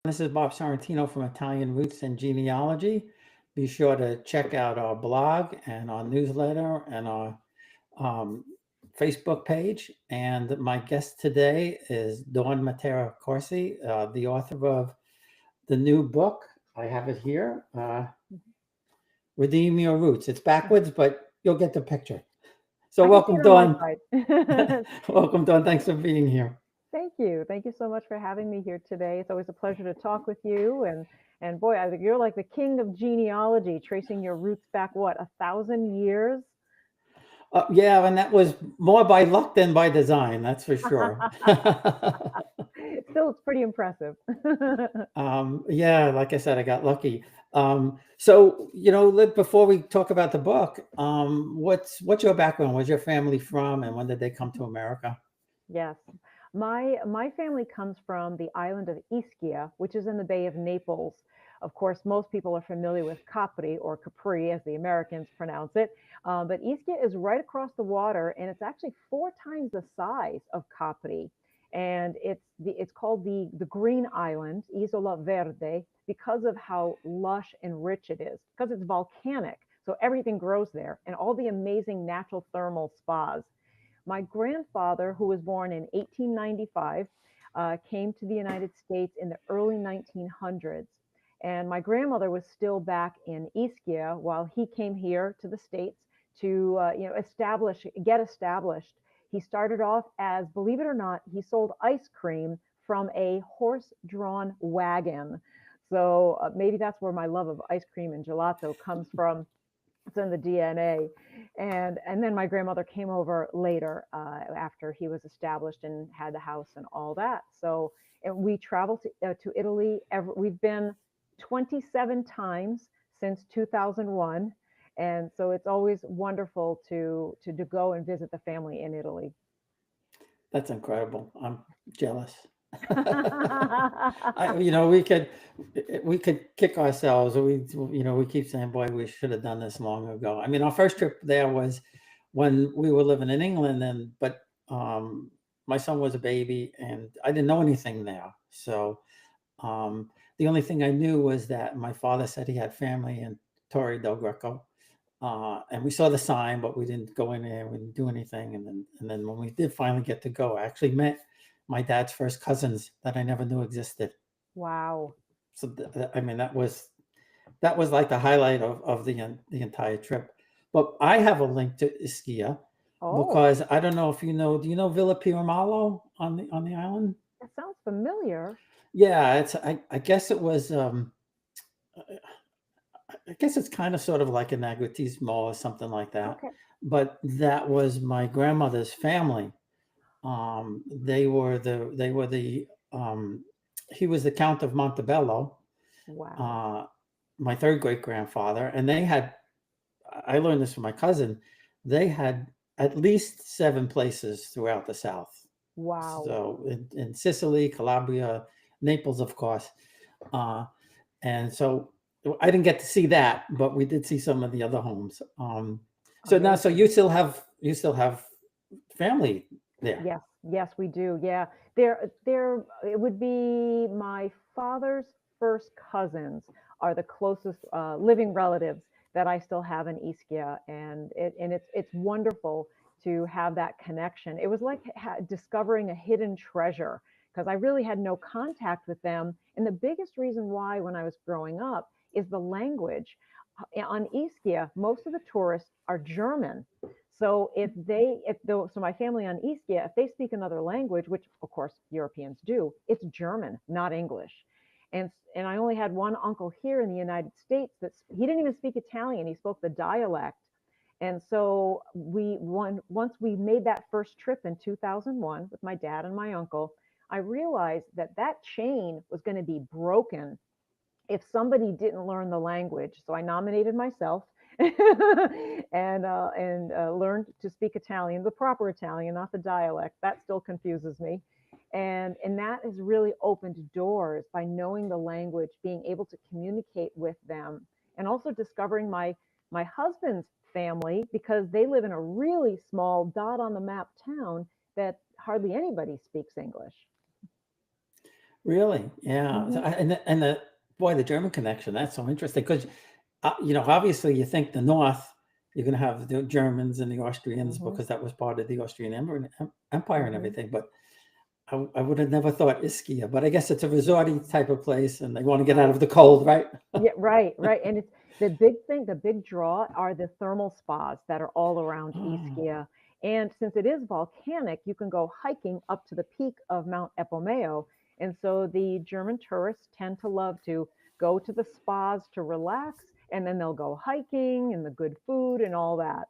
This is Bob Sorrentino from Italian Roots and Genealogy. Be sure to check out our blog and our newsletter and our um, Facebook page. And my guest today is Dawn Mattera Corsi, the author of the new book. I have it here, Redeem Your Roots. It's backwards, but you'll get the picture. So I can see welcome, it on my Dawn. side. Welcome, Dawn. Thanks for being here. Thank you. Thank you so much for having me here today. It's always a pleasure to talk with you. And boy, I think you're like the king of genealogy, tracing your roots back, what, 1,000 years? Yeah, and that was more by luck than by design, that's for sure. Still, it's pretty impressive. Yeah, like I said, I got lucky. So before we talk about the book, what's your background? Where's your family from, and when did they come to America? Yes. My family comes from the island of Ischia, which is in the Bay of Naples. Of course, most people are familiar with Capri or Capri, as the Americans pronounce it. But Ischia is right across the water, and it's actually 4 times the size of Capri. And it's called the Green Island, Isola Verde, because of how lush and rich it is, because it's volcanic. So everything grows there, and all the amazing natural thermal spas. My grandfather, who was born in 1895, came to the United States in the early 1900s. And my grandmother was still back in Ischia while he came here to the States to, get established. He started off as, believe it or not, he sold ice cream from a horse-drawn wagon. So maybe that's where my love of ice cream and gelato comes from. It's in the DNA. And then my grandmother came over later after he was established and had the house and all that. So and we traveled to Italy. We've been 27 times since 2001. And so it's always wonderful to go and visit the family in Italy. That's incredible. I'm jealous. I, Wow. you know, we could kick ourselves. We keep saying, "Boy, we should have done this long ago." I mean, our first trip there was when we were living in England, but my son was a baby, and I didn't know anything there. So the only thing I knew was that my father said he had family in Torre del Greco, and we saw the sign, but we didn't go in there. We didn't do anything. And then when we did finally get to go, I actually met my dad's first cousins that I never knew existed. So I mean, that was like the highlight of the entire trip. But I have a link to Ischia Oh, because I don't know if you know. Do you know Villa Pirmalo on the island? that sounds familiar. Yeah, I guess it was. I guess it's kind of sort of like an agritismo or something like that. Okay. But that was my grandmother's family. They were the he was the Count of Montebello, Wow. uh, my third great grandfather, and they had. I learned this from my cousin. They had at least 7 places throughout the South. Wow. So in Sicily, Calabria, Naples, of course. Uh, and so I didn't get to see that, but we did see some of the other homes. So now, so Amazing. you still have family there. Yes, yes, we do. Yeah. There, it would be my father's first cousins are the closest living relatives that I still have in Ischia, and it's wonderful to have that connection. It was like discovering a hidden treasure because I really had no contact with them, and the biggest reason why when I was growing up is the language. On Ischia, most of the tourists are German. So so my family on Ischia, if they speak another language, which of course Europeans do, it's German, not English. And I only had one uncle here in the United States he didn't even speak Italian. He spoke the dialect. And so once we made that first trip in 2001 with my dad and my uncle, I realized that that chain was going to be broken if somebody didn't learn the language. So I nominated myself and learned to speak Italian, the proper Italian, not the dialect. That still confuses me. And that has really opened doors by knowing the language, being able to communicate with them, and also discovering my husband's family because they live in a really small dot on the map town that hardly anybody speaks English. Really? Yeah. Hmm. And the boy, the German connection, that's so interesting because, obviously you think the North, you're going to have the Germans and the Austrians Hmm. because that was part of the Austrian Empire and Hmm. everything. But I would have never thought Ischia, but I guess it's a resorty type of place and they want to get out Right. of the cold, right? Yeah, right, right. And it's the big thing, the big draw are the thermal spas that are all around Oh, Ischia. And since it is volcanic, you can go hiking up to the peak of Mount Epomeo. And so the German tourists tend to love to go to the spas to relax, and then they'll go hiking and the good food and all that.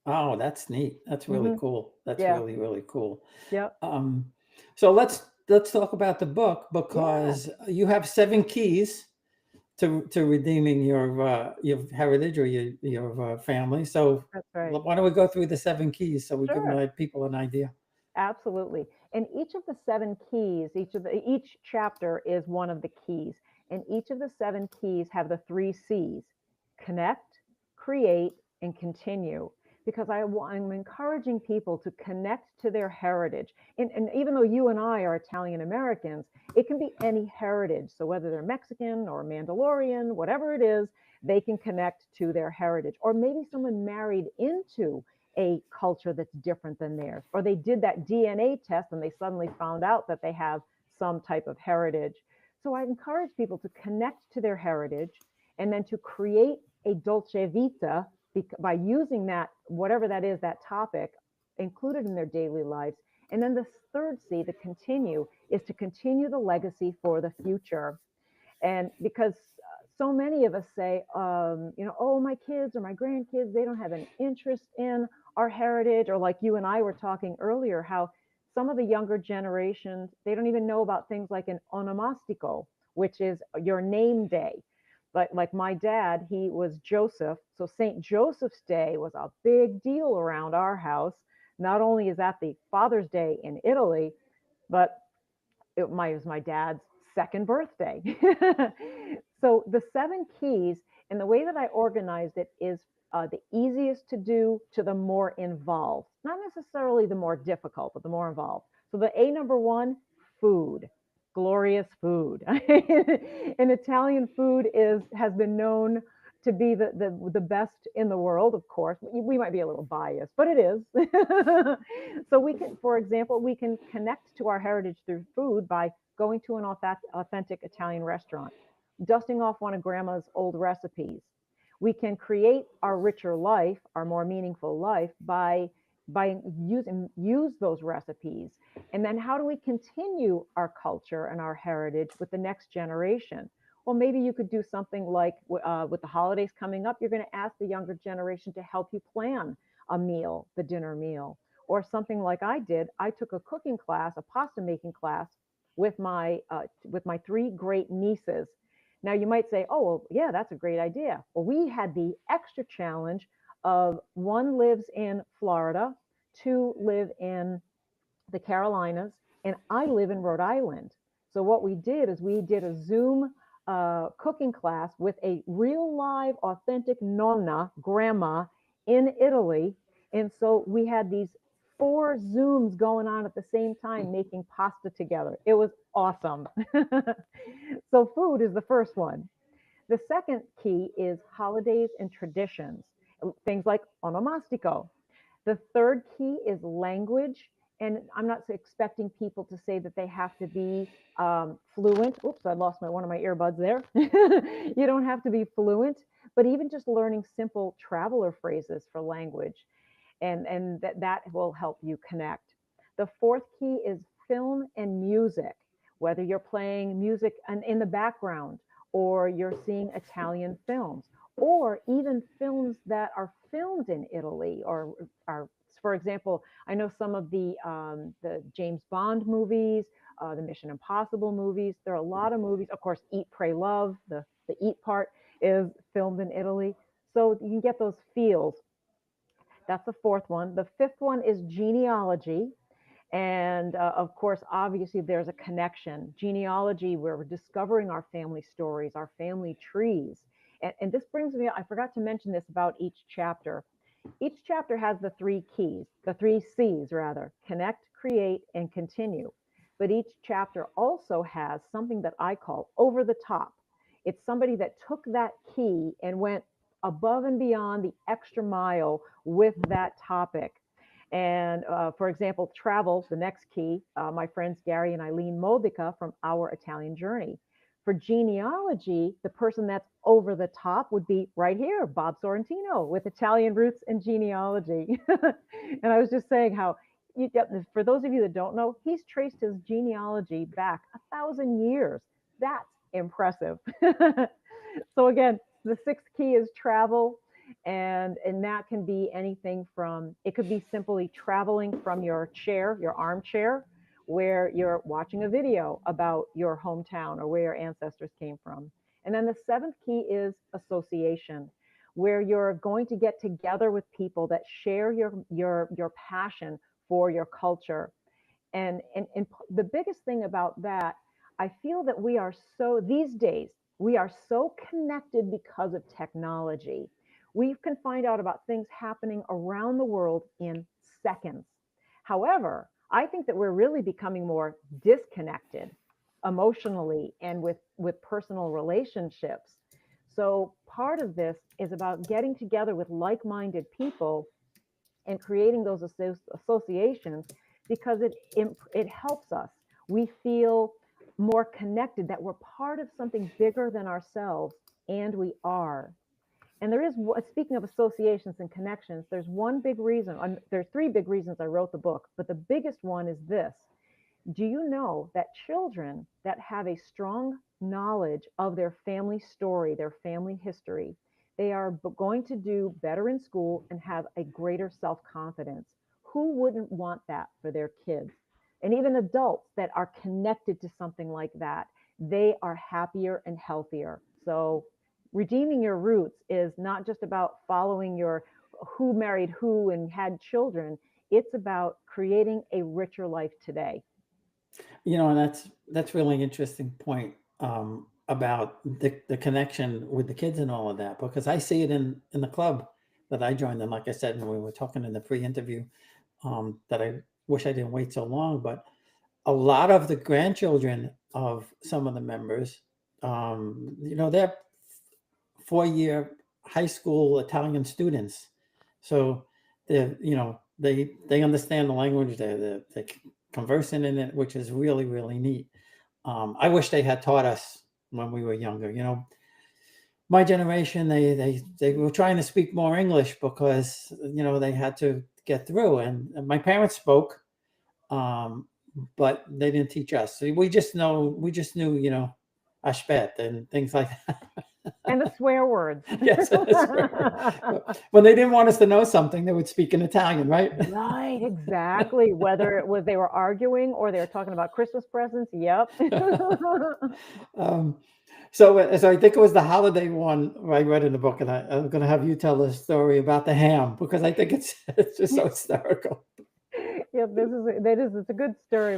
oh, that's neat. That's really Hmm. cool. That's Yeah. really, really cool. Yep. Um, so let's talk about the book Yeah. because you have 7 keys to redeeming your heritage or your family. So That's right. why don't we go through the 7 keys so we give Sure. people an idea? Absolutely. And each of the seven keys, each chapter is one of the keys. And each of the seven keys have the three C's: connect, create, and continue. Because I'm encouraging people to connect to their heritage. And even though you and I are Italian Americans, it can be any heritage. So whether they're Mexican or Mandalorian, whatever it is, they can connect to their heritage. Or maybe someone married into a culture that's different than theirs, or they did that DNA test and they suddenly found out that they have some type of heritage. So I encourage people to connect to their heritage and then to create a dolce vita by using that, whatever that is, that topic included in their daily lives. And then the third C, the continue, is to continue the legacy for the future. And because so many of us say, oh, my kids or my grandkids, they don't have any interest in our heritage, or like you and I were talking earlier, how some of the younger generations, they don't even know about things like an onomastico, which is your name day. But like my dad, he was Joseph. So St. Joseph's Day was a big deal around our house. Not only is that the Father's Day in Italy, but it was my dad's second birthday. So the seven keys, and the way that I organized it is the easiest to do to the more involved, not necessarily the more difficult, but the more involved. So the A number one, food, glorious food. And Italian food has been known to be the best in the world, of course. We might be a little biased, but it is. So we can, for example, we can connect to our heritage through food by going to an authentic Italian restaurant, dusting off one of grandma's old recipes. We can create our richer life, our more meaningful life by use those recipes. And then how do we continue our culture and our heritage with the next generation? Well, maybe you could do something like with the holidays coming up, you're going to ask the younger generation to help you plan a meal, the dinner meal, or something like I did. I took a cooking class, a pasta making class with my three great nieces. Now you might say, "Oh, well, yeah, that's a great idea." Well, we had the extra challenge of one lives in Florida, two live in the Carolinas, and I live in Rhode Island. So what we did is we did a Zoom cooking class with a real live, authentic nonna, grandma in Italy. And so we had these four Zooms going on at the same time making pasta together. It was awesome. So food is the first one. The second key is holidays and traditions, things like onomastico. The third key is language. And I'm not expecting people to say that they have to be fluent. Oops, I lost one of my earbuds there. You don't have to be fluent, but even just learning simple traveler phrases for language, and that will help you connect. The fourth key is film and music, whether you're playing music in the background or you're seeing Italian films, or even films that are filmed in Italy or are, for example, I know some of the James Bond movies, the Mission Impossible movies. There are a lot of movies. Of course, Eat, Pray, Love. The eat part is filmed in Italy, so you can get those feels. That's the fourth one. The fifth one is genealogy. And of course, obviously, there's a connection. Genealogy, where we're discovering our family stories, our family trees. And this brings me, I forgot to mention this about each chapter. Each chapter has the three keys, the three C's rather: connect, create, and continue. but each chapter also has something that I call over the top. It's somebody that took that key and went above and beyond the extra mile with that topic. And for example, travel, the next key, my friends Gary and Eileen Modica from Our Italian Journey. For genealogy, the person that's over the top would be right here, Bob Sorrentino with Italian roots and genealogy. And I was just saying how, for those of you that don't know, he's traced his genealogy back 1,000 years. That's impressive. So again, the sixth key is travel. And that can be anything from, it could be simply traveling from your chair, your armchair, where you're watching a video about your hometown or where your ancestors came from. And then the seventh key is association, where you're going to get together with people that share your passion for your culture. And the biggest thing about that, I feel that we are so, these days, we are so connected because of technology. We can find out about things happening around the world in seconds. However, I think that we're really becoming more disconnected emotionally and with personal relationships. So part of this is about getting together with like-minded people and creating those associations, because it helps us. We feel more connected, that we're part of something bigger than ourselves, and we are. And there is, speaking of associations and connections, there's one big reason, there's three big reasons I wrote the book, but the biggest one is this. Do you know that children that have a strong knowledge of their family story, their family history, they are going to do better in school and have a greater self-confidence? Who wouldn't want that for their kids? And even adults that are connected to something like that, they are happier and healthier. So redeeming your roots is not just about following your who married who and had children. It's about creating a richer life today. And that's really interesting point, about the connection with the kids and all of that, because I see it in the club that I joined. And like I said, when we were talking in the pre-interview, that I wish I didn't wait so long, but a lot of the grandchildren of some of the members, they're 4-year high school Italian students. So they understand the language, they're conversing in it, which is really, really neat. I wish they had taught us when we were younger. My generation, they were trying to speak more English because they had to get through, and my parents spoke, but they didn't teach us. So we just knew Ashpet and things like that. And the swear words. Yes, that's right. When they didn't want us to know something, they would speak in Italian, right? Right, exactly. Whether it was they were arguing or they were talking about Christmas presents. Yep. um, so I think it was the holiday one I read in the book, and I'm going to have you tell the story about the ham, because I think it's just so hysterical. Yeah, it's a good story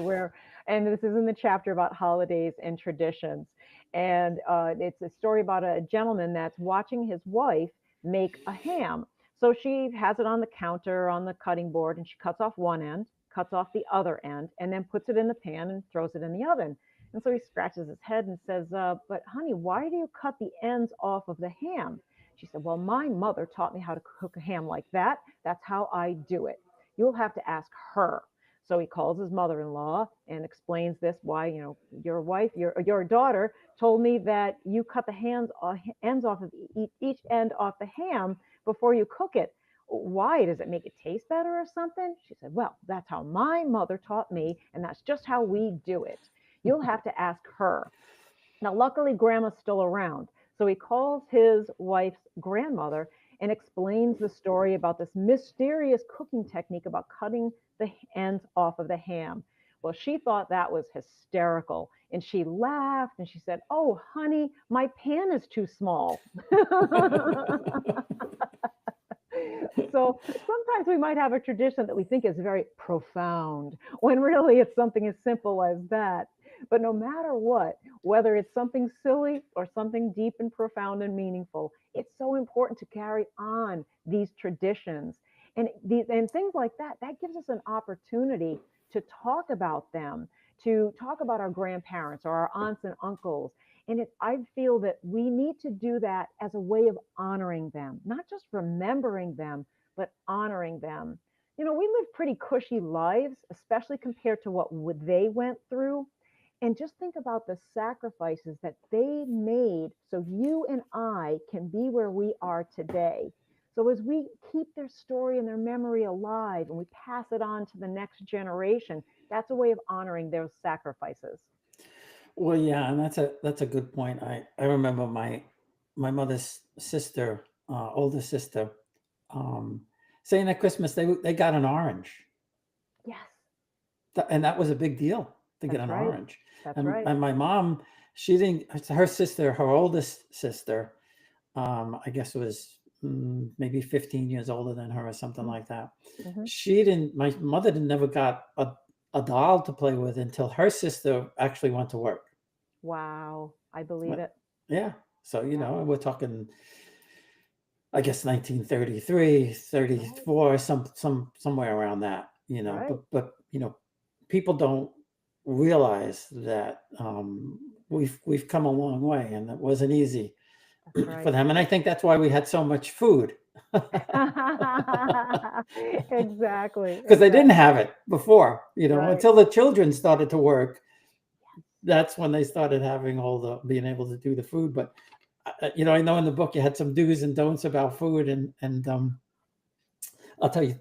and this is in the chapter about holidays and traditions. And it's a story about a gentleman that's watching his wife make a ham. So she has it on the counter on the cutting board, and she cuts off one end, cuts off the other end, and then puts it in the pan and throws it in the oven. And so he scratches his head and says, but honey, why do you cut the ends off of the ham? She said, well, my mother taught me how to cook a ham like that. That's how I do it. You'll have to ask her. So he calls his mother-in-law and explains this, why, your wife, your daughter told me that you cut the ends off of each end off the ham before you cook it. Why? Does it make it taste better or something? She said, well, that's how my mother taught me, and that's just how we do it. You'll have to ask her. Now, luckily, Grandma's still around. So he calls his wife's grandmother and explains the story about this mysterious cooking technique about cutting the ends off of the ham. Well, she thought that was hysterical, and she laughed and she said, oh, honey, my pan is too small. So sometimes we might have a tradition that we think is very profound, when really it's something as simple as that. But no matter what, whether it's something silly or something deep and profound and meaningful, it's so important to carry on these traditions. And things like that gives us an opportunity to talk about them. to talk about our grandparents or our aunts and uncles. And I feel that we need to do that as a way of honoring them, not just remembering them, but honoring them. We live pretty cushy lives, especially compared to what they went through. And just think about the sacrifices that they made so you and I can be where we are today. So as we keep their story and their memory alive and we pass it on to the next generation, that's a way of honoring those sacrifices. Well, yeah, and that's a good point. I remember my mother's sister, older sister, um, saying at Christmas they got an orange. Yes, And that was a big deal to get that's an right. orange. That's And right. my mom, she didn't. Her sister, her oldest sister, I guess was maybe 15 years older than her or something like that. Mm-hmm. She didn't. My mother didn't never got a doll to play with until her sister actually went to work. Wow, I believe But, it. yeah. So Yeah, we're talking, I guess 1933, right, 34, somewhere around that. right. But people don't realize that we've come a long way, and it wasn't easy That's for right. them. And I think that's why we had so much food, Exactly, because they didn't exactly. have it before. Right. Until the children started to work. That's when they started having all the being able to do the food. But I know in the book you had some do's and don'ts about food, and I'll tell you,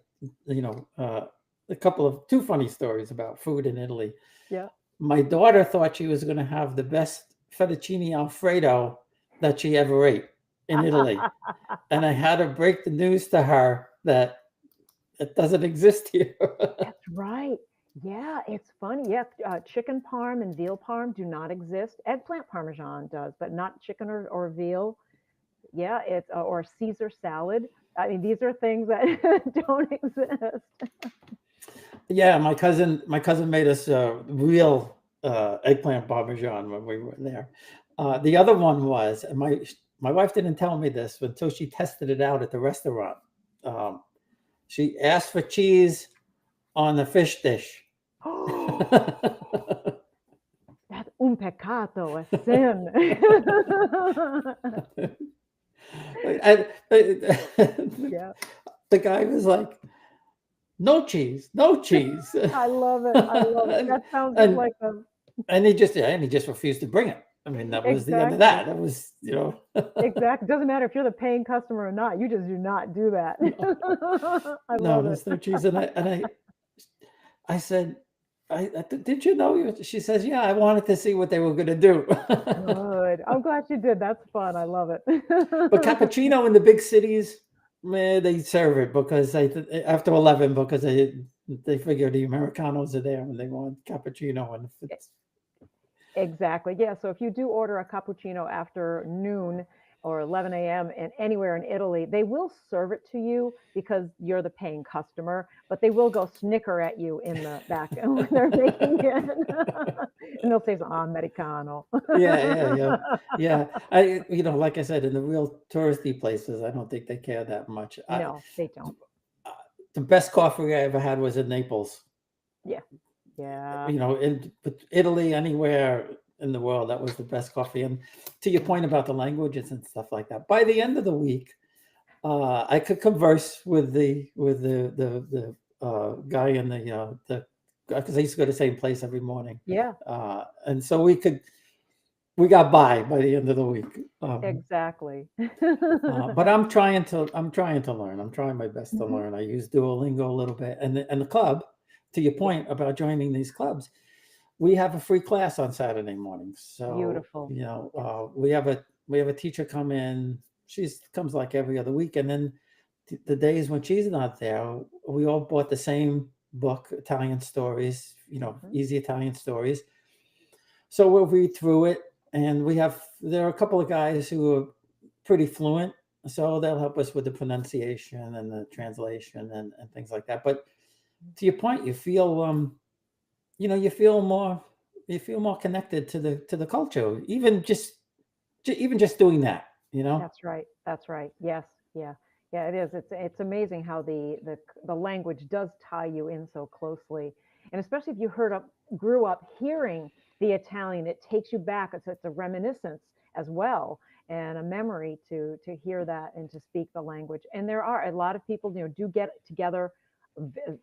a couple of two funny stories about food in Italy. Yeah. My daughter thought she was going to have the best fettuccine alfredo that she ever ate in Italy, and I had to break the news to her that it doesn't exist here. That's right. Yeah, it's funny. Yeah, chicken parm and veal parm do not exist. Eggplant parmesan does, but not chicken or veal. Yeah, it's or Caesar salad. I mean, these are things that don't exist. Yeah, my cousin made us real eggplant parmesan when we were there. The other one was, and my wife didn't tell me this until she tested it out at the restaurant. Um, she asked for cheese on the fish dish. Oh, that's un peccato, a sin. And the Yeah, guy was like, "No cheese, no cheese," I love it. I love it. and That sounds just and like a and he just refused to bring it. I mean, that was the end of exactly. that. That was, Exactly. Doesn't matter if you're the paying customer or not. You just do not do that. no, I no, love it. there's no cheese. And I said, did you know? She says, yeah, I wanted to see what they were going to do. Good. I'm glad you did. That's fun. I love But it. cappuccino in the big cities, man, they serve it because after 11, because they figure the Americanos are there and they want cappuccino, and if it's Exactly. Yeah. So if you do order a cappuccino after noon or 11 a.m. and anywhere in Italy, they will serve it to you because you're the paying customer, but they will go snicker at you in the back when they're making it. And they'll say, Americano. yeah, yeah, yeah, yeah. Like I said, in the real touristy places, I don't think they care that much. No, they don't. The best coffee I ever had was in Naples. Yeah. Yeah. In Italy, anywhere in the world, that was the best coffee. And to your point about the languages and stuff like that, by the end of the week, I could converse with the guy in the because I used to go to the same place every morning, Yeah. and so we got by the end of the week. Exactly. But I'm trying to learn. I'm trying my best to Mhm. learn. I use Duolingo a little bit, and the club. To your Yeah. point about joining these clubs, we have a free class on Saturday mornings. So Beautiful. Yes. we have a teacher come in. She comes like every other week, and then the days when she's not there, we all bought the same book, Italian stories. Mhm. Easy Italian stories. So we'll read through it, and there are a couple of guys who are pretty fluent, so they'll help us with the pronunciation and the translation and things like that. But to your point, you feel more connected to the culture, even just doing that. That's right. That's right. Yes. Yeah. Yeah, it is. It's amazing how the language does tie you in so closely. And especially if you grew up hearing the Italian, it takes you back. It's a reminiscence as well, and a memory to hear that and to speak the language. And there are a lot of people, do get together.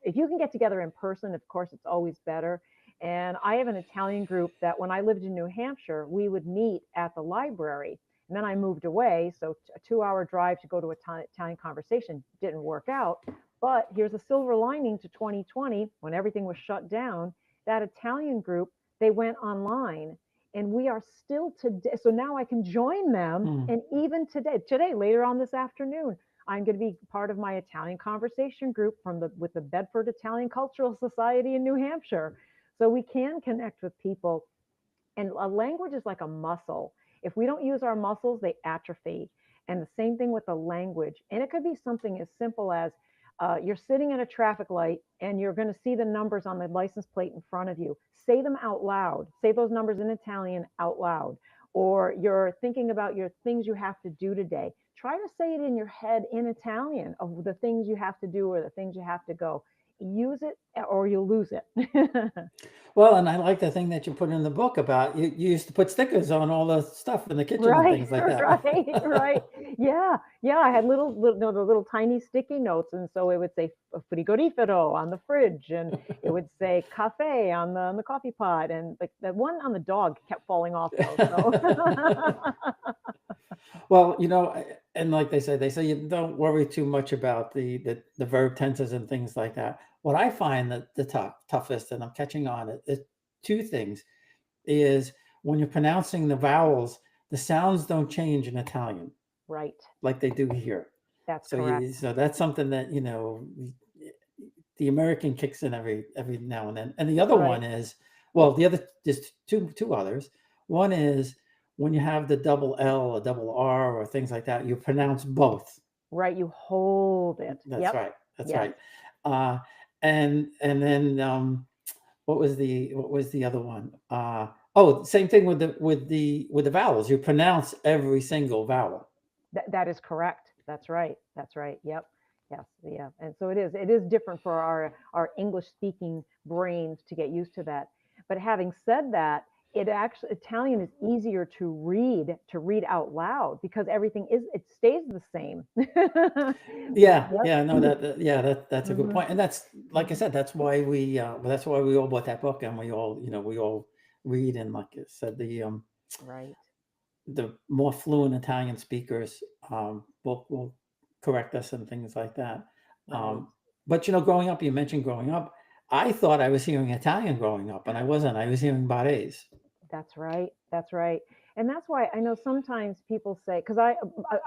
If you can get together in person, of course, it's always better. And I have an Italian group that when I lived in New Hampshire, we would meet at the library. And then I moved away, so a 2-hour drive to go to Italian conversation didn't work out. But here's a silver lining to 2020 when everything was shut down. That Italian group, they went online, and we are still today. So now I can join them. And even today, later on this afternoon, I'm going to be part of my Italian conversation group with the Bedford Italian Cultural Society in New Hampshire. So we can connect with people. And a language is like a muscle. If we don't use our muscles, they atrophy. And the same thing with the language. And it could be something as simple as you're sitting at a traffic light and you're going to see the numbers on the license plate in front of you. Say them out loud. Say those numbers in Italian out loud. Or you're thinking about your things you have to do today. Try to say it in your head in Italian of the things you have to do or the things you have to go. Use it or you'll lose it. Well, and I like the thing that you put in the book about you used to put stickers on all the stuff in the kitchen and Right, things like that. right. Yeah, yeah. I had the little tiny sticky notes, and so it would say frigorifero on the fridge, and it would say cafe on the coffee pot, and like the one on the dog kept falling off though. So. Well, and like they say you don't worry too much about the verb tenses and things like that. What I find that the toughest, and I'm catching on it, is two things. Is when you're pronouncing the vowels, the sounds don't change in Italian Right. like they do here. That's So correct. so that's something that the American kicks in every now and then. And the other Right. one is, there's two others. One is when you have the double L or double R or things like that, you pronounce both. Right. You hold it. That's Yep. right. That's Yes. right. And then what was the other one? Same thing with the vowels. You pronounce every single vowel. That is correct. That's right. That's right. Yep. Yes. Yeah. And so it is different for our English speaking brains to get used to that. But having said that, Italian is easier to read out loud because it stays the same. Yeah, Yep. yeah, no, that's a good Mhm. point, and that's like I said, that's why we all bought that book, and we all read, and like I said, Right. the more fluent Italian speakers will correct us and things like that. Right. But growing up, you mentioned growing up. I thought I was hearing Italian growing up, and I wasn't. I was hearing Barese. That's right. That's right. And that's why I know sometimes people say, because I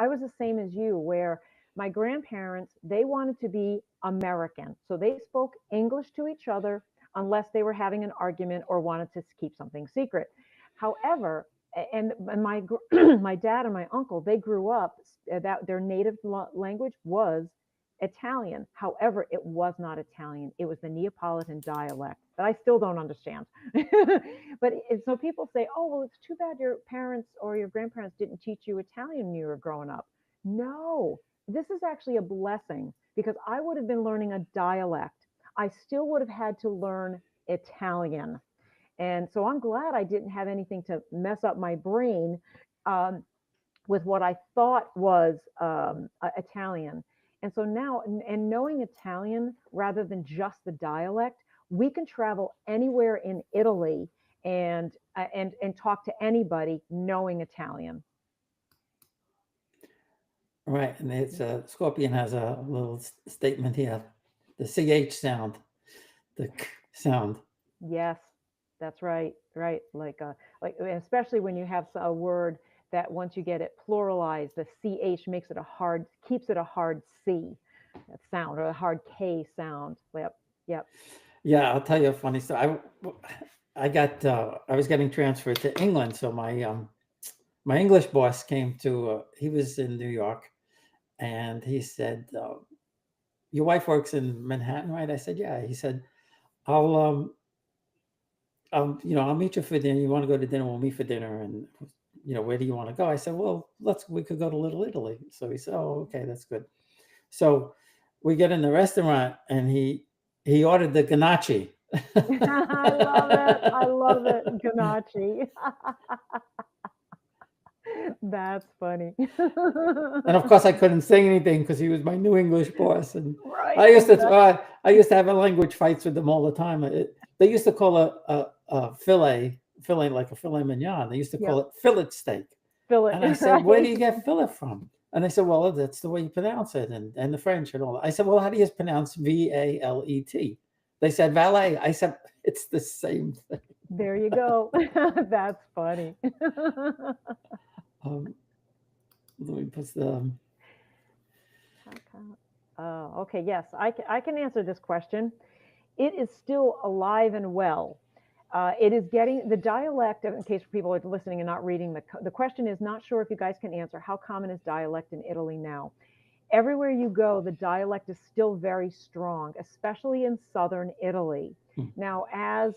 was the same as you, where my grandparents, they wanted to be American. So they spoke English to each other unless they were having an argument or wanted to keep something secret. However, and my my dad and my uncle, they grew up that their native language was Italian. However, it was not Italian. It was the Neapolitan dialect that I still don't understand. But so people say, oh, well, it's too bad your parents or your grandparents didn't teach you Italian when you were growing up. No, this is actually a blessing because I would have been learning a dialect. I still would have had to learn Italian. And so I'm glad I didn't have anything to mess up my brain um, with what I thought was Italian. And so now, and knowing Italian rather than just the dialect, we can travel anywhere in Italy and talk to anybody knowing Italian. Right, and it's Scorpion has a little statement here, the CH sound, the K sound. Yes, that's right, right. Like especially when you have a word that once you get it pluralized, the ch keeps it a hard c sound or a hard k sound. Yep, yep. Yeah, I'll tell you a funny story. I was getting transferred to England, so my English boss came to. He was in New York, and he said, "Your wife works in Manhattan, right?" I said, "Yeah." He said, "I'll I'll meet you for dinner. You want to go to dinner? We'll meet for dinner, and where do you want to go?" I said, "Well, we could go to Little Italy." So he said, "Oh, okay, that's good." So we get in the restaurant, and he ordered the ganache. I love it. I love it. Ganache. That's funny. And of course, I couldn't sing anything because he was my New English boss. And Right, I used to, exactly. I used to have a language fights with them all the time. They used to call a fillet like a filet mignon. They used to call Yep. it fillet steak. Fill it, And I said, where do right? you get fillet from? And they said, well, that's the way you pronounce it, and the French and all that. I said, well, how do you pronounce Valet? They said valet. I said, it's the same thing. There you go. That's funny. Um, let me put the Oh, okay. Yes, I can answer this question. It is still alive and well. It is getting the dialect, in case people are listening and not reading, the question is not sure if you guys can answer. How common is dialect in Italy now? Everywhere you go, the dialect is still very strong, especially in southern Italy. hmm, Now, as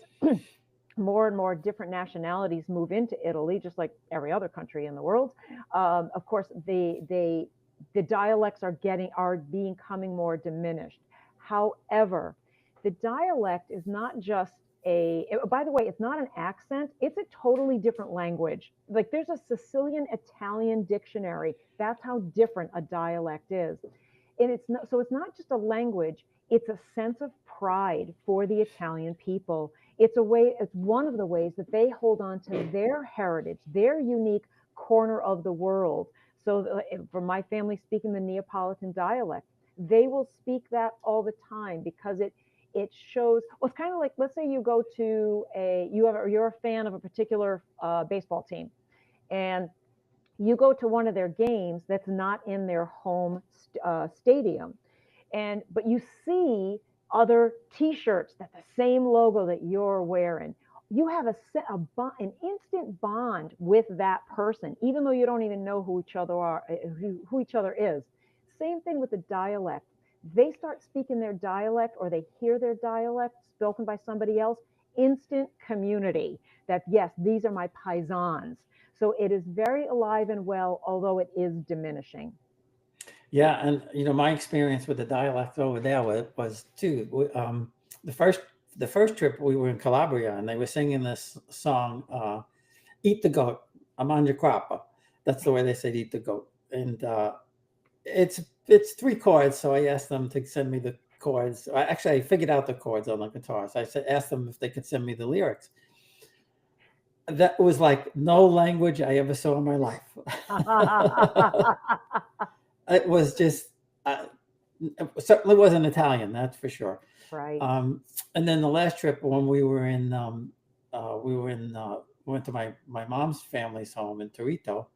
more and more different nationalities move into Italy, just like every other country in the world, of course, the dialects are becoming more diminished. However, the dialect is not just by the way, it's not an accent, it's a totally different language. Like there's a Sicilian Italian dictionary. That's how different a dialect is. And it's not just a language, it's a sense of pride for the Italian people. It's one of the ways that they hold on to their heritage, their unique corner of the world. So for my family speaking the Neapolitan dialect, they will speak that all the time because it shows. Well, it's kind of like, let's say you go to you're a fan of a particular baseball team, and you go to one of their games that's not in their home stadium, and but you see other T-shirts that the same logo that you're wearing. You have an instant bond with that person, even though you don't even know who each other are, who each other is. Same thing with the dialect. They start speaking their dialect, or they hear their dialect spoken by somebody else. Instant community. That yes, these are my paisans. So it is very alive and well, although it is diminishing. yeah, and my experience with the dialect over there was too. The first the first trip we were in Calabria, and they were singing this song, "Eat the Goat," "A mangia crappa." That's the way they said "eat the goat," and it's three chords. So I asked them to send me the chords. I figured out the chords on the guitar. So asked them if they could send me the lyrics. That was like no language I ever saw in my life. It was just it certainly wasn't Italian, that's for sure. Right. Um, and then the last trip when we went to my mom's family's home in Torito.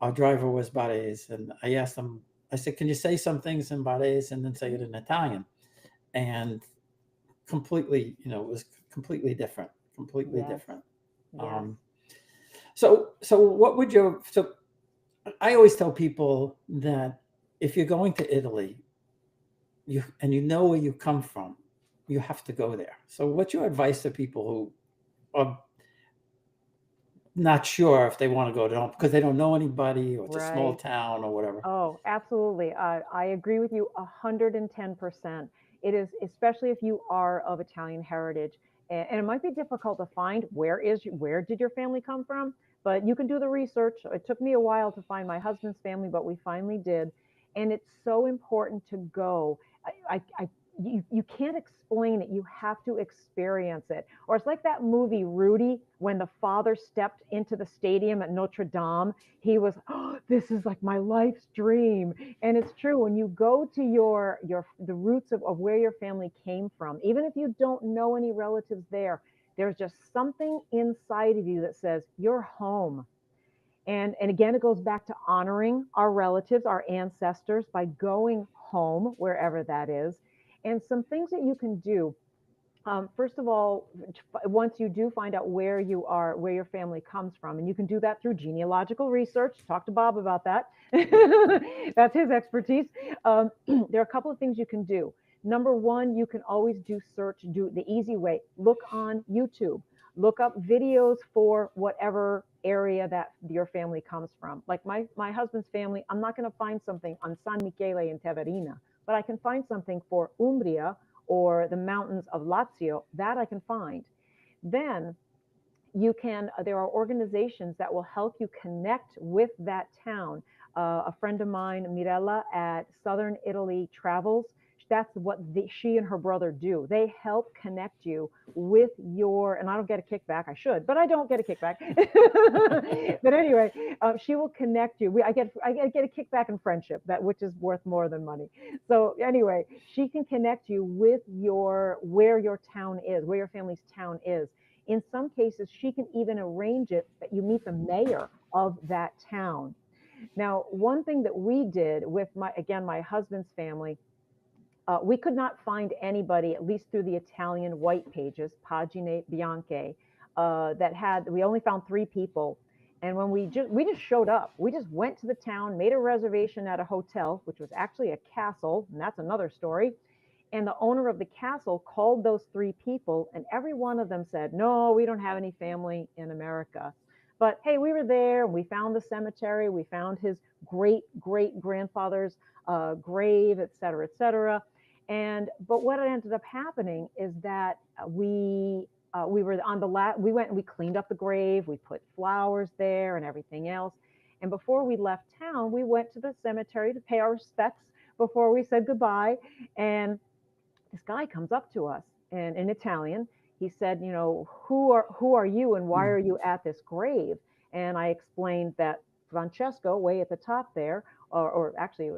Our driver was Barese, and I asked him. I said, "Can you say some things in Barese and then say it in Italian?" And completely, it was completely different, completely Yes. different. Yes. Um, so what would your so I always tell people that if you're going to Italy, you know where you come from, you have to go there. So what's your advice to people who are not sure if they want to go to because they don't know anybody or it's a small Right. town or whatever? Oh, absolutely. I agree with you 110%. It is, especially if you are of Italian heritage, and it might be difficult to find where did your family come from, but you can do the research. It took me a while to find my husband's family, but we finally did, and it's so important to go. You can't explain it. You have to experience it. Or it's like that movie Rudy, when the father stepped into the stadium at Notre Dame. He was, oh, this is like my life's dream. And it's true, when you go to the roots of where your family came from, even if you don't know any relatives there, there's just something inside of you that says you're home. And again, it goes back to honoring our relatives, our ancestors, by going home wherever that is. And some things that you can do, first of all, once you do find out where you are, where your family comes from, and you can do that through genealogical research. Talk to Bob about that. That's his expertise. There are a couple of things you can do. Number one, you can always do the easy way. Look on YouTube. Look up videos for whatever area that your family comes from. Like my husband's family, I'm not going to find something on San Michele in Teverina, but I can find something for Umbria or the mountains of Lazio, that I can find. Then you can, there are organizations that will help you connect with that town. A friend of mine, Mirella at Southern Italy Travels, that's what she and her brother do. They help connect you with your, and I don't get a kickback. I should, but I don't get a kickback. But anyway, she will connect you. I get a kickback in friendship, that which is worth more than money. So anyway, she can connect you with where your town is, where your family's town is. In some cases, she can even arrange it that you meet the mayor of that town. Now, one thing that we did with my husband's family, we could not find anybody, at least through the Italian white pages, Pagine Bianche, we only found 3 people. And when we just showed up, we just went to the town, made a reservation at a hotel, which was actually a castle, and that's another story. And the owner of the castle called those 3 people, and every one of them said, no, we don't have any family in America. But hey, we were there, and we found the cemetery, we found his great-great-grandfather's grave, et cetera, et cetera. But what ended up happening is that we were on we went and we cleaned up the grave, we put flowers there and everything else. And before we left town, we went to the cemetery to pay our respects before we said goodbye. And this guy comes up to us, and in Italian, he said, you know, who are you and why are you at this grave? And I explained that Francesco, way at the top there, or actually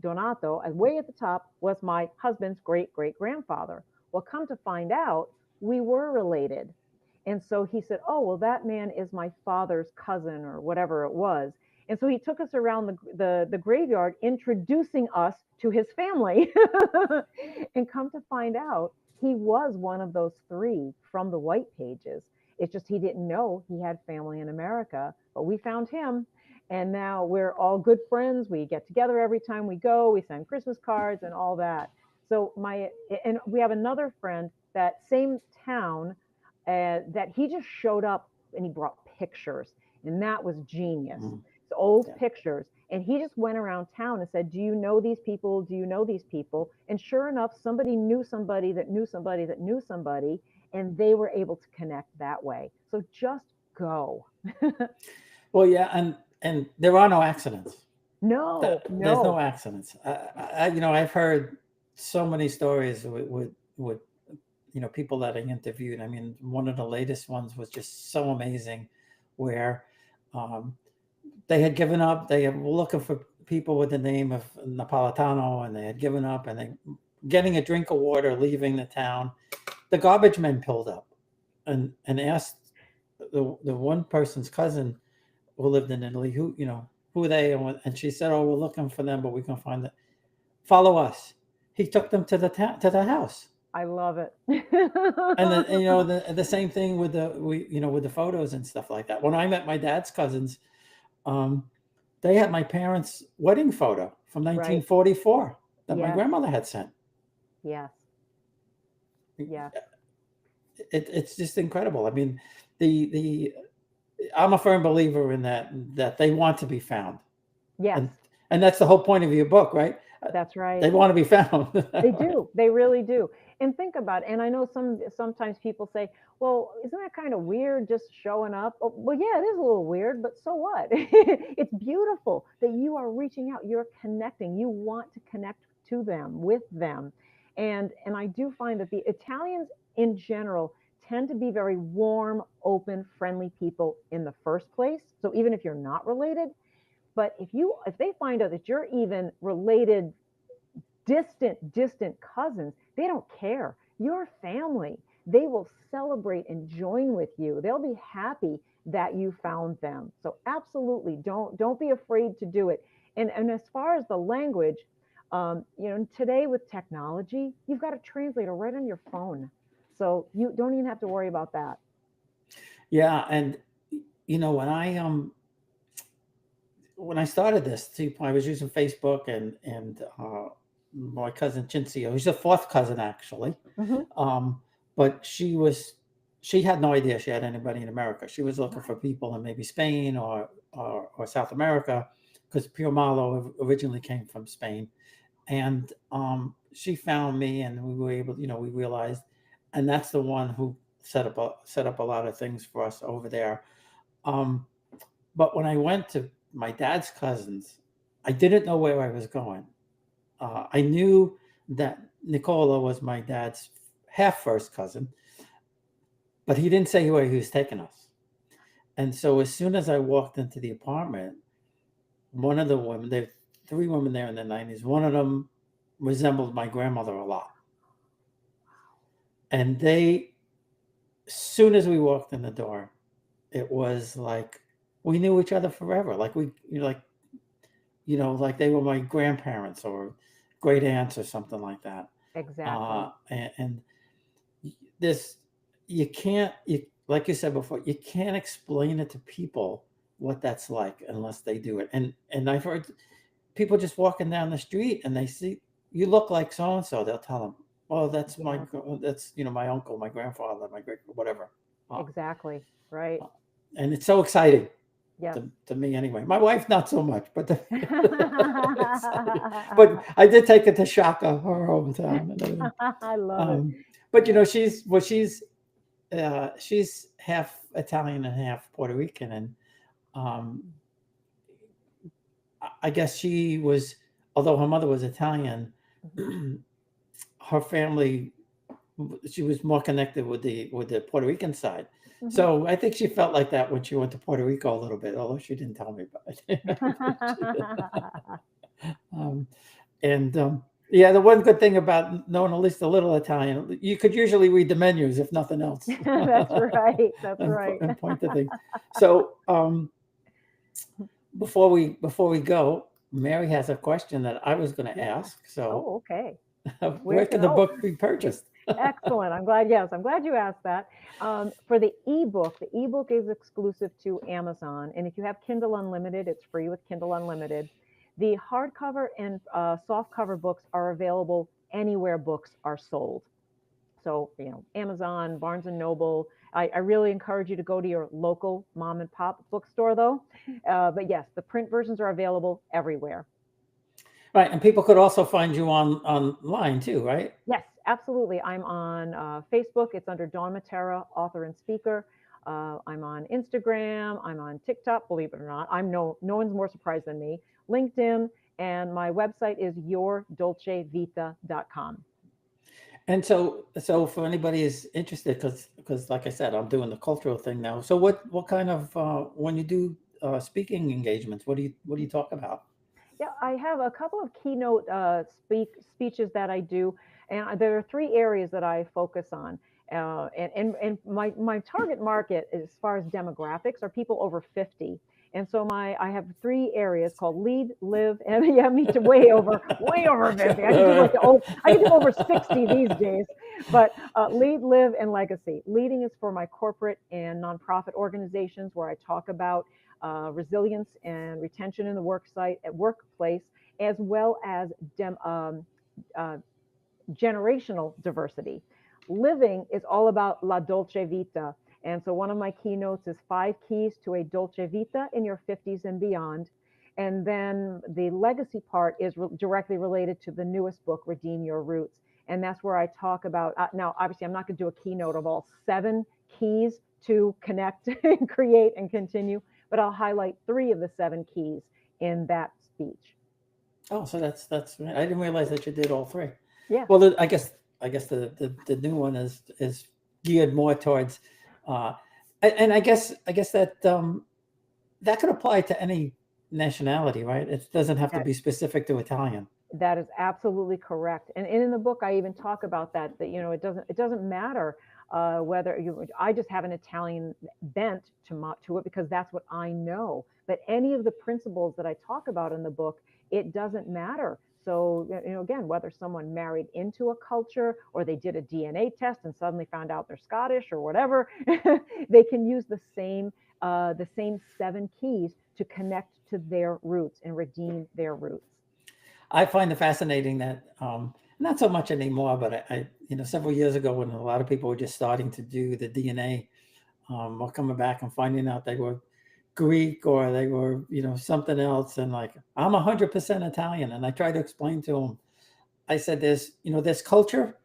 Donato, way at the top, was my husband's great-great-grandfather. Well, come to find out, we were related. And so he said, oh, well, that man is my father's cousin or whatever it was. And so he took us around the graveyard, introducing us to his family. And come to find out, he was one of those 3 from the white pages. It's just he didn't know he had family in America, but we found him. And now we're all good friends. We get together every time we go. We send Christmas cards and all that. So and we have another friend, that same town, that he just showed up and he brought pictures. And that was genius. It's old pictures. And he just went around town and said, do you know these people? Do you know these people? And sure enough, somebody knew somebody that knew somebody that knew somebody, and they were able to connect that way. So just go. Well, yeah, and there are no accidents. No. There's no accidents. I've heard so many stories with people that I interviewed. I mean, one of the latest ones was just so amazing, where they had given up. They were looking for people with the name of Napolitano, and they had given up, and they getting a drink of water, leaving the town. The garbage men pulled up and asked the one person's cousin who lived in Italy, who are they? And she said, oh, we're looking for them, but we can find them. Follow us. He took them to the house. I love it. And then, the same thing with the photos and stuff like that. When I met my dad's cousins, they had my parents' wedding photo from 1944 that my grandmother had sent. Yes. Yeah. It's just incredible. I mean, I'm a firm believer in that they want to be found. Yes. And that's the whole point of your book, right? That's right. They want to be found. They do. They really do. And think about it. And I know sometimes people say, well, isn't that kind of weird just showing up? Oh, well, yeah, it is a little weird, but so what? It's beautiful that you are reaching out. You're connecting. You want to connect to them, with them. And I do find that the Italians in general tend to be very warm, open, friendly people in the first place. So even if you're not related, but if they find out that you're even related, distant cousins, they don't care. You're family. They will celebrate and join with you. They'll be happy that you found them. So absolutely, don't be afraid to do it. And as far as the language, today with technology, you've got a translator right on your phone. So you don't even have to worry about that. Yeah, and when I started this, I was using Facebook, and my cousin Cinzia, who's the 4th cousin actually, but she had no idea she had anybody in America. She was looking for people in maybe Spain or South America, because Pio Malo originally came from Spain, and she found me, and we were able, we realized, and that's the one who set up a lot of things for us over there. Um, but when I went to my dad's cousins, I didn't know where I was going. I knew that Nicola was my dad's half first cousin, but he didn't say where he was taking us. And so as soon as I walked into the apartment, one of the women, there 3 women there in the 90s, one of them resembled my grandmother a lot. And as soon as we walked in the door, it was like we knew each other forever. Like like they were my grandparents or great aunts or something like that. Exactly. And this, like you said before, you can't explain it to people what that's like unless they do it. And I've heard people just walking down the street and they see you look like so and so. They'll tell them, "Oh, that's Yeah. that's my uncle, my grandfather, my great whatever." Exactly. Right. And it's so exciting. Yes. To me anyway. My wife not so much, but but I did take it to Shaka, her hometown, and everything. I love it. But she's half Italian and half Puerto Rican, and I guess she was, although her mother was Italian, her family, she was more connected with the Puerto Rican side. Mhm. So I think she felt like that when she went to Puerto Rico a little bit, although she didn't tell me about it. Yeah, the one good thing about knowing at least a little Italian, you could usually read the menus if nothing else. That's right. That's right. And point to things. So before we go, Mary has a question that I was going to ask. So, Oh, okay. where can the book be purchased? Excellent. I'm glad you asked that. For the ebook is exclusive to Amazon. And if you have Kindle Unlimited, it's free with Kindle Unlimited. The hardcover and softcover books are available anywhere books are sold. So, Amazon, Barnes and Noble. I really encourage you to go to your local mom and pop bookstore, though. But yes, the print versions are available everywhere. Right, and people could also find you online too, right? Yes, absolutely. I'm on Facebook. It's under Dawn Mattera, author and speaker. I'm on Instagram. I'm on TikTok. Believe it or not, no one's more surprised than me. LinkedIn, and my website is yourdolcevita.com. And so for anybody who's interested, because like I said, I'm doing the cultural thing now. So what kind of when you do speaking engagements, what do you talk about? Yeah, I have a couple of keynote speeches that I do, and there are 3 areas that I focus on. And my target market, as far as demographics, are people over 50. And so I have 3 areas called lead, live, and yeah, me too, way over 50. I can do over 60 these days. But lead, live, and legacy. Leading is for my corporate and nonprofit organizations, where I talk about resilience and retention in the workplace, as well as generational diversity. Living is all about la dolce vita. And so one of my keynotes is 5 keys to a dolce vita in your 50s and beyond. And then the legacy part is directly related to the newest book, Redeem Your Roots. And that's where I talk about, now, obviously, I'm not going to do a keynote of all 7 keys to connect and create and continue, but I'll highlight 3 of the 7 keys in that speech. Oh, so that's I didn't realize that you did all 3. Yeah. Well, I guess the new one is geared more towards, and I guess that that could apply to any nationality, right? It doesn't have to be specific to Italian. That is absolutely correct. And in the book, I even talk about that it doesn't matter whether I just have an Italian bent to it because that's what I know. But any of the principles that I talk about in the book, it doesn't matter. So, again, whether someone married into a culture or they did a DNA test and suddenly found out they're Scottish or whatever, they can use the same 7 keys to connect to their roots and redeem their roots. I find it fascinating that not so much anymore, but I several years ago when a lot of people were just starting to do the DNA, or coming back and finding out they were Greek or they were something else, and like I'm 100% Italian, and I try to explain to them I said, there's culture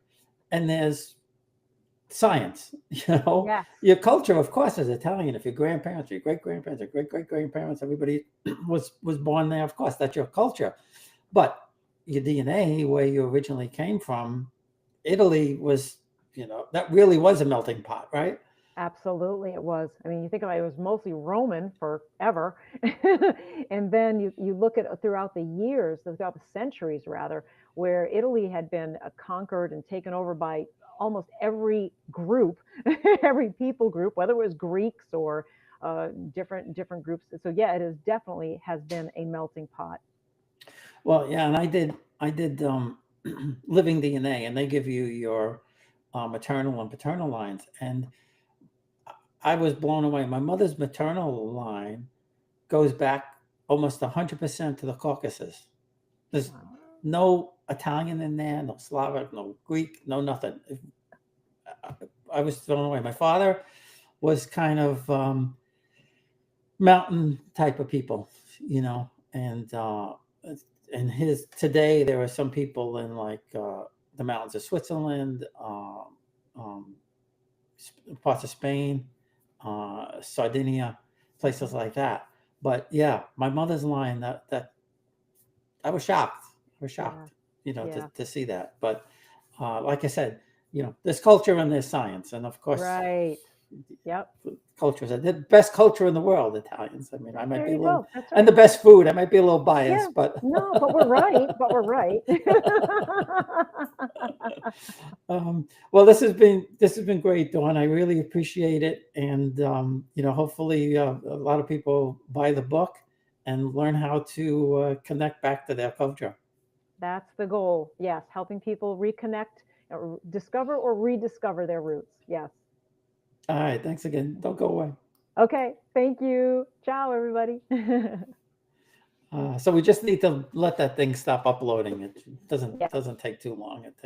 and there's science. Yes. Your culture, of course, is Italian. If your grandparents, your great grandparents, your great great grandparents, everybody was born there, of course, that's your culture. But your DNA, where you originally came from, Italy was, that really was a melting pot, right? Absolutely, it was. I mean, you think about it, it was mostly Roman forever. And then you look at throughout the years, throughout the centuries rather, where Italy had been conquered and taken over by almost every group, every people group, whether it was Greeks or different groups. So yeah, it is definitely has been a melting pot. Well, yeah, and I did living DNA, and they give you your maternal and paternal lines, and I was blown away. My mother's maternal line goes back almost 100% to the Caucasus. There's Wow. no Italian in there, no Slavic, no Greek, no nothing. I, I was thrown away. My father was kind of mountain type of people, and his today there are some people in like the mountains of Switzerland, um, parts of Spain, Sardinia, places like that. But yeah, my mother's line that I was shocked. I was Yeah. shocked, Yeah. to see that. But like I said, there's culture and there's science, and of course, Right. Yep. cultures are the best culture in the world. Italians. I mean, I might There be a you little, go. That's and the right. best food. I might be a little Yeah. biased, but No, but we're right. But we're right. well, this has been great, Dawn. I really appreciate it, and hopefully a lot of people buy the book and learn how to connect back to their culture. That's the goal. Yes, helping people reconnect, discover or rediscover their roots. Yes. All right, thanks again. Don't go away. Okay. Thank you. Ciao, everybody. So we just need to let that thing stop uploading. It doesn't Yes. doesn't take too long. It